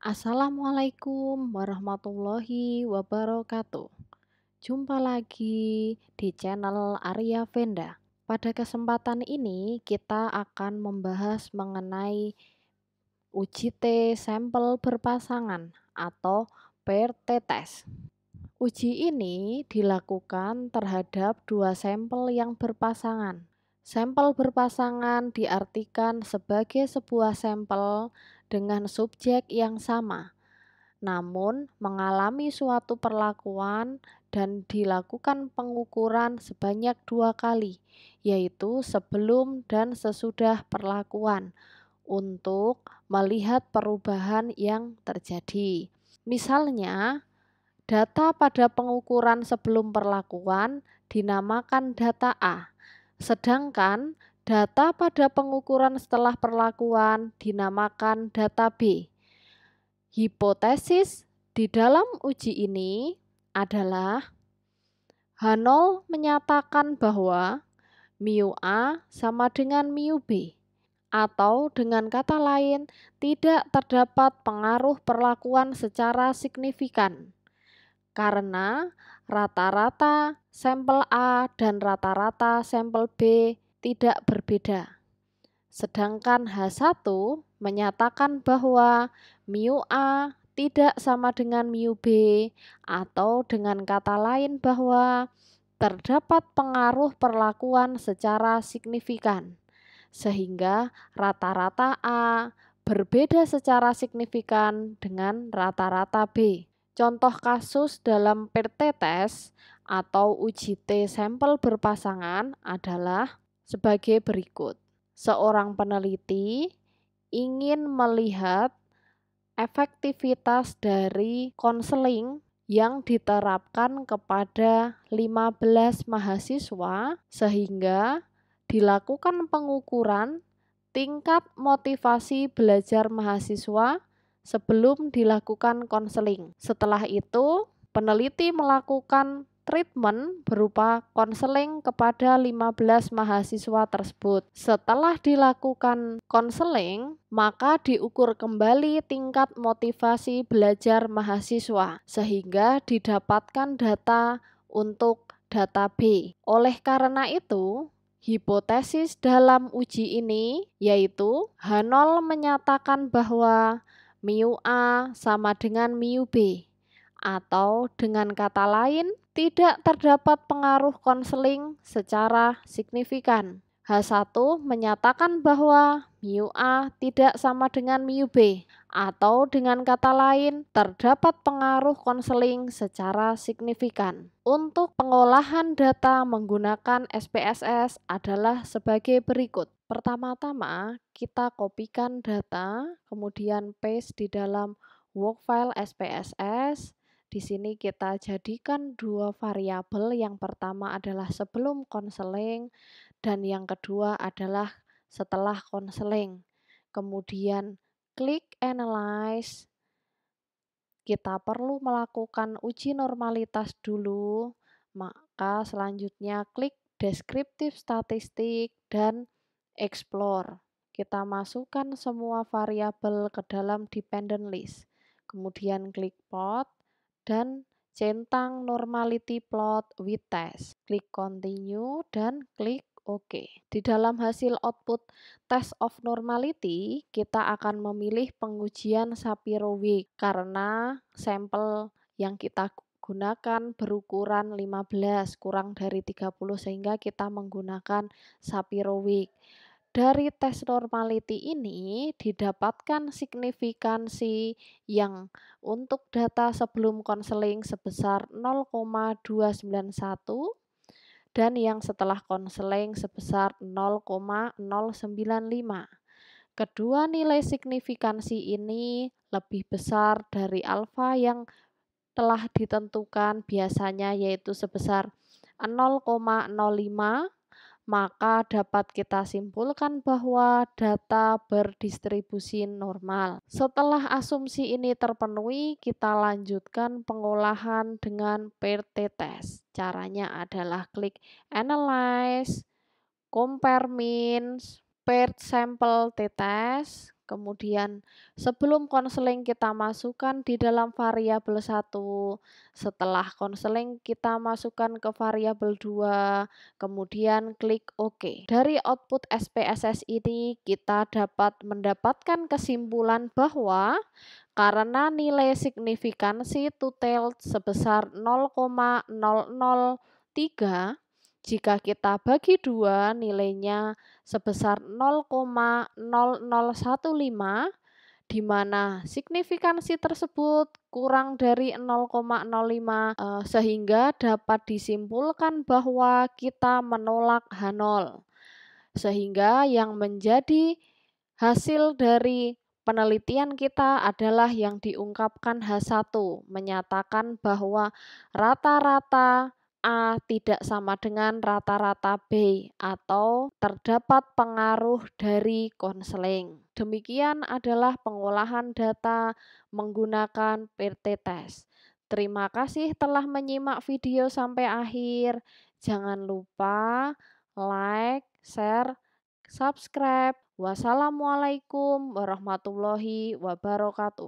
Assalamualaikum warahmatullahi wabarakatuh. Jumpa lagi di channel Arya Venda. Pada kesempatan ini kita akan membahas mengenai uji T sampel berpasangan atau PRT test. Uji ini dilakukan terhadap dua sampel yang berpasangan. Sampel berpasangan diartikan sebagai sebuah sampel dengan subjek yang sama, namun mengalami suatu perlakuan dan dilakukan pengukuran sebanyak 2 kali, yaitu sebelum dan sesudah perlakuan, untuk melihat perubahan yang terjadi. Misalnya, data pada pengukuran sebelum perlakuan dinamakan data A, sedangkan data pada pengukuran setelah perlakuan dinamakan data B. Hipotesis di dalam uji ini adalah H0 menyatakan bahwa mu A sama dengan mu B, atau dengan kata lain tidak terdapat pengaruh perlakuan secara signifikan karena rata-rata sampel A dan rata-rata sampel B tidak berbeda. Sedangkan H1 menyatakan bahwa mu A tidak sama dengan mu B, atau dengan kata lain bahwa terdapat pengaruh perlakuan secara signifikan, sehingga rata-rata A berbeda secara signifikan dengan rata-rata B. Contoh kasus dalam PRT test atau uji T sampel berpasangan adalah sebagai berikut. Seorang peneliti ingin melihat efektivitas dari konseling yang diterapkan kepada 15 mahasiswa sehingga dilakukan pengukuran tingkat motivasi belajar mahasiswa sebelum dilakukan konseling. Setelah itu, peneliti melakukan treatment berupa konseling kepada 15 mahasiswa tersebut. Setelah dilakukan konseling, maka diukur kembali tingkat motivasi belajar mahasiswa sehingga didapatkan data untuk data B. Oleh karena itu, hipotesis dalam uji ini yaitu H0 menyatakan bahwa mu A sama dengan mu B, atau dengan kata lain tidak terdapat pengaruh konseling secara signifikan. H1 menyatakan bahwa mu A tidak sama dengan mu B, atau dengan kata lain terdapat pengaruh konseling secara signifikan. Untuk pengolahan data menggunakan SPSS adalah sebagai berikut. Pertama-tama kita kopikan data, kemudian paste di dalam workfile SPSS. Di sini kita jadikan dua variabel, yang pertama adalah sebelum konseling dan yang kedua adalah setelah konseling. Kemudian klik analyze. Kita perlu melakukan uji normalitas dulu, maka selanjutnya klik deskriptif statistik dan explore. Kita masukkan semua variabel ke dalam dependent list. Kemudian klik plot dan centang normality plot with test. Klik continue dan klik OK. Di dalam hasil output test of normality, kita akan memilih pengujian Shapiro-Wilk karena sampel yang kita gunakan berukuran 15 kurang dari 30 sehingga kita menggunakan Shapiro-Wilk. Dari tes normality ini didapatkan signifikansi yang untuk data sebelum konseling sebesar 0,291 dan yang setelah konseling sebesar 0,095. Kedua nilai signifikansi ini lebih besar dari alfa yang telah ditentukan biasanya, yaitu sebesar 0,05, maka dapat kita simpulkan bahwa data berdistribusi normal. Setelah asumsi ini terpenuhi, kita lanjutkan pengolahan dengan PRT test. Caranya adalah klik analyze, compare means, paired sample t-test, Kemudian sebelum konseling kita masukkan di dalam variabel satu, setelah konseling kita masukkan ke variabel 2, kemudian klik OK. Dari output SPSS ini kita dapat mendapatkan kesimpulan bahwa karena nilai signifikansi two-tailed sebesar 0,003, jika kita bagi 2 nilainya sebesar 0,0015, di mana signifikansi tersebut kurang dari 0,05, sehingga dapat disimpulkan bahwa kita menolak H0. Sehingga yang menjadi hasil dari penelitian kita adalah yang diungkapkan H1, menyatakan bahwa rata-rata A tidak sama dengan rata-rata B atau terdapat pengaruh dari konseling. Demikian adalah pengolahan data menggunakan PT-Test. Terima kasih telah menyimak video sampai akhir. Jangan lupa like, share, subscribe. Wassalamualaikum warahmatullahi wabarakatuh.